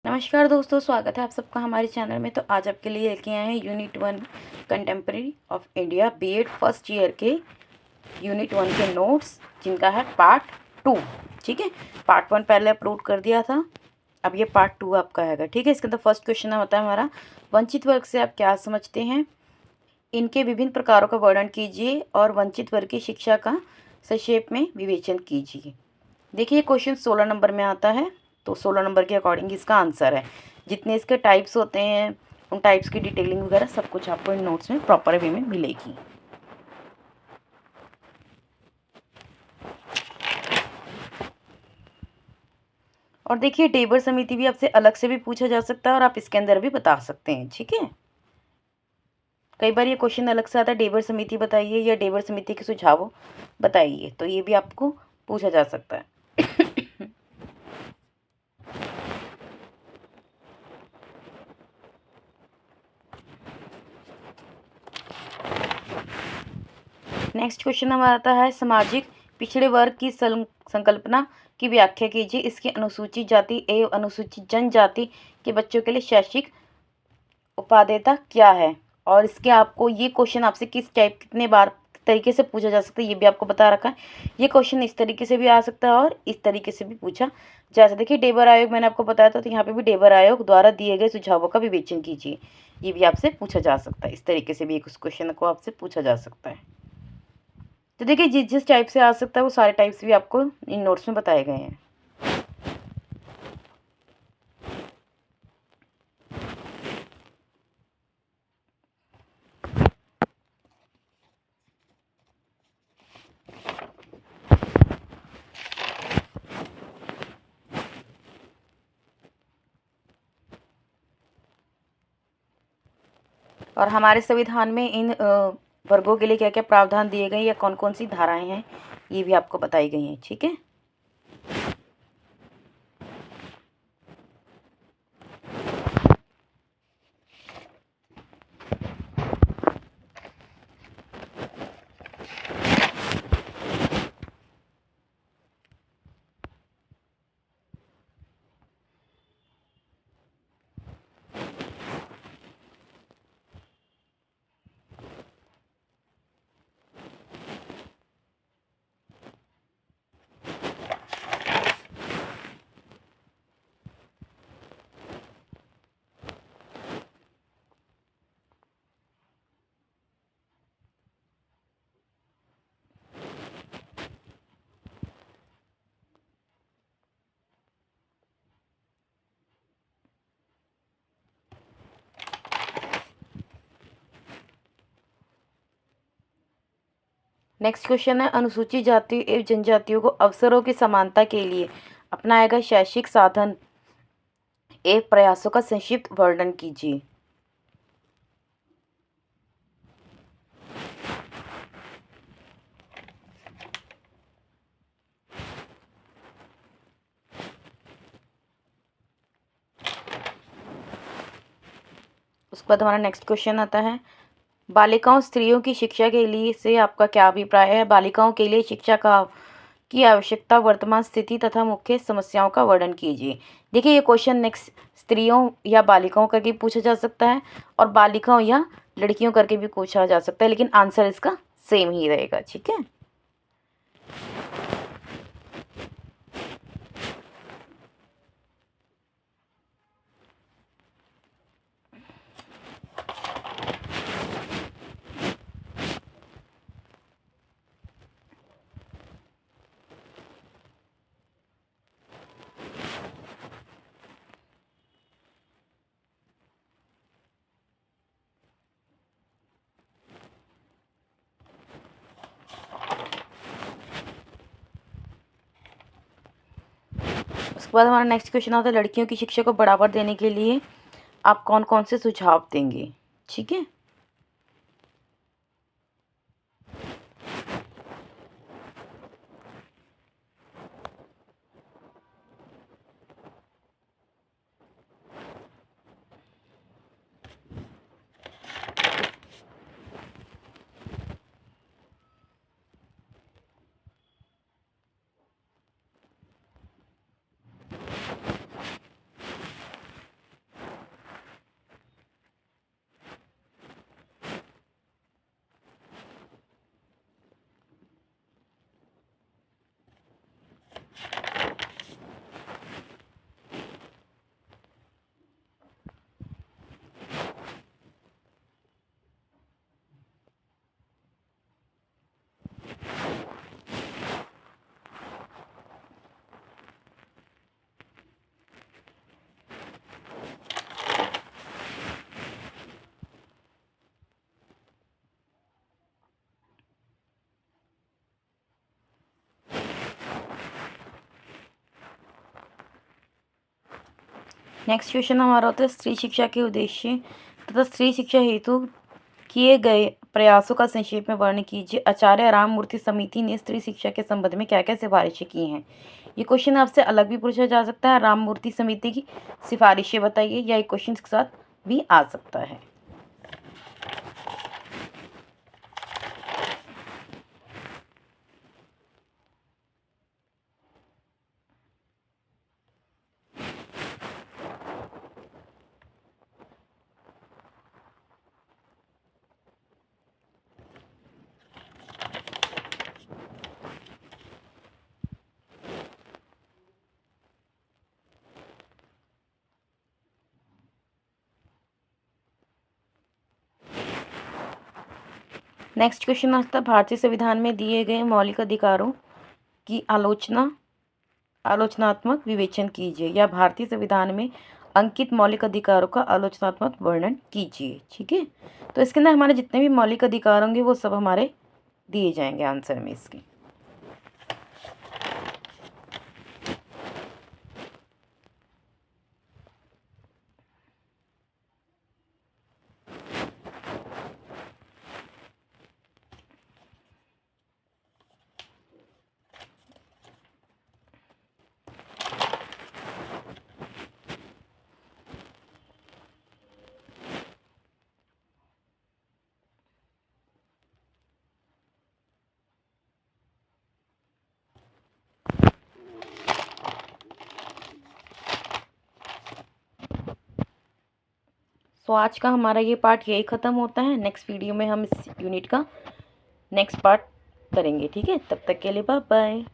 नमस्कार दोस्तों, स्वागत है आप सबका हमारे चैनल में। तो आज आपके लिए लेके आए हैं unit 1 contemporary of India BEd first year के यूनिट 1 के नोट्स, जिनका है पार्ट 2। ठीक है, पार्ट 1 पहले अपलोड कर दिया था, अब ये पार्ट 2 आपका है। ठीक है, इसके अंदर फर्स्ट क्वेश्चन होता है हमारा, वंचित वर्ग से आप क्या समझते हैं, इनके विभिन्न प्रकारों का वर्णन कीजिए और वंचित वर्ग की शिक्षा का संक्षेप में विवेचन कीजिए। देखिए, क्वेश्चन 16 नंबर में आता है, तो 16 नंबर के अकॉर्डिंग इसका आंसर है। जितने इसके टाइप्स होते हैं, उन टाइप्स की डिटेलिंग वगैरह सब कुछ आपको इन नोट्स में प्रॉपर वे में मिलेगी। और देखिए, टेबर समिति भी आपसे अलग से भी पूछा जा सकता है और आप इसके अंदर भी बता सकते हैं। ठीक है, कई बार ये क्वेश्चन अलग से आता है, टेबर समिति बताइए या टेबर समिति के सुझाव बताइए, तो ये भी आपको पूछा जा सकता है। नेक्स्ट क्वेश्चन हमारा आता है, सामाजिक पिछड़े वर्ग की संकल्पना की व्याख्या कीजिए। इसकी अनुसूचित जाति एवं अनुसूचित जनजाति के बच्चों के लिए शैक्षिक उपादेयता क्या है। और इसके आपको ये क्वेश्चन आपसे किस टाइप कितने बार तरीके से पूछा जा सकता है, ये भी आपको बता रखा है। ये क्वेश्चन इस तरीके से भी आ सकता है और इस तरीके से भी पूछा जा सकता है। देखिए, टेबर आयोग मैंने आपको बताया था, तो यहाँ पे भी टेबर आयोग द्वारा दिए गए सुझावों का विवेचन कीजिए, ये भी आपसे पूछा जा सकता है। इस तरीके से भी एक क्वेश्चन को आपसे पूछा जा सकता है। तो देखिए, जिस जिस टाइप से आ सकता है वो सारे टाइप्स भी आपको इन नोट्स में बताए गए हैं। और हमारे संविधान में इन वर्गों के लिए क्या क्या प्रावधान दिए गए या कौन कौन सी धाराएं हैं, ये भी आपको बताई गई हैं। ठीक है, नेक्स्ट क्वेश्चन है, अनुसूचित जाति एवं जनजातियों को अवसरों की समानता के लिए अपनाए गए शैक्षिक साधन एवं प्रयासों का संक्षिप्त वर्णन कीजिए। उसके बाद हमारा नेक्स्ट क्वेश्चन आता है, बालिकाओं स्त्रियों की शिक्षा के लिए से आपका क्या अभिप्राय है। बालिकाओं के लिए शिक्षा का की आवश्यकता, वर्तमान स्थिति तथा मुख्य समस्याओं का वर्णन कीजिए। देखिए, ये क्वेश्चन नेक्स्ट स्त्रियों या बालिकाओं करके पूछा जा सकता है और बालिकाओं या लड़कियों करके भी पूछा जा सकता है, लेकिन आंसर इसका सेम ही रहेगा। ठीक है, उसके बाद हमारा नेक्स्ट क्वेश्चन आता है, लड़कियों की शिक्षा को बढ़ावा देने के लिए आप कौन कौन से सुझाव देंगे। ठीक है, नेक्स्ट क्वेश्चन हमारा होता है स्त्री शिक्षा के उद्देश्य तथा स्त्री शिक्षा हेतु किए गए प्रयासों का संक्षेप में वर्णन कीजिए। आचार्य राममूर्ति समिति ने स्त्री शिक्षा के संबंध में क्या क्या सिफारिशें की हैं। ये क्वेश्चन आपसे अलग भी पूछा जा सकता है, राममूर्ति समिति की सिफारिशें बताइए, या ये क्वेश्चन के साथ भी आ सकता है। नेक्स्ट क्वेश्चन आता है भारतीय संविधान में दिए गए मौलिक अधिकारों की आलोचनात्मक विवेचन कीजिए, या भारतीय संविधान में अंकित मौलिक अधिकारों का आलोचनात्मक वर्णन कीजिए। ठीक है, तो इसके अंदर हमारे जितने भी मौलिक अधिकार होंगे वो सब हमारे दिए जाएंगे आंसर में इसके। तो आज का हमारा ये पार्ट यही ख़त्म होता है। नेक्स्ट वीडियो में हम इस यूनिट का नेक्स्ट पार्ट करेंगे। ठीक है, तब तक के लिए बाय बाय।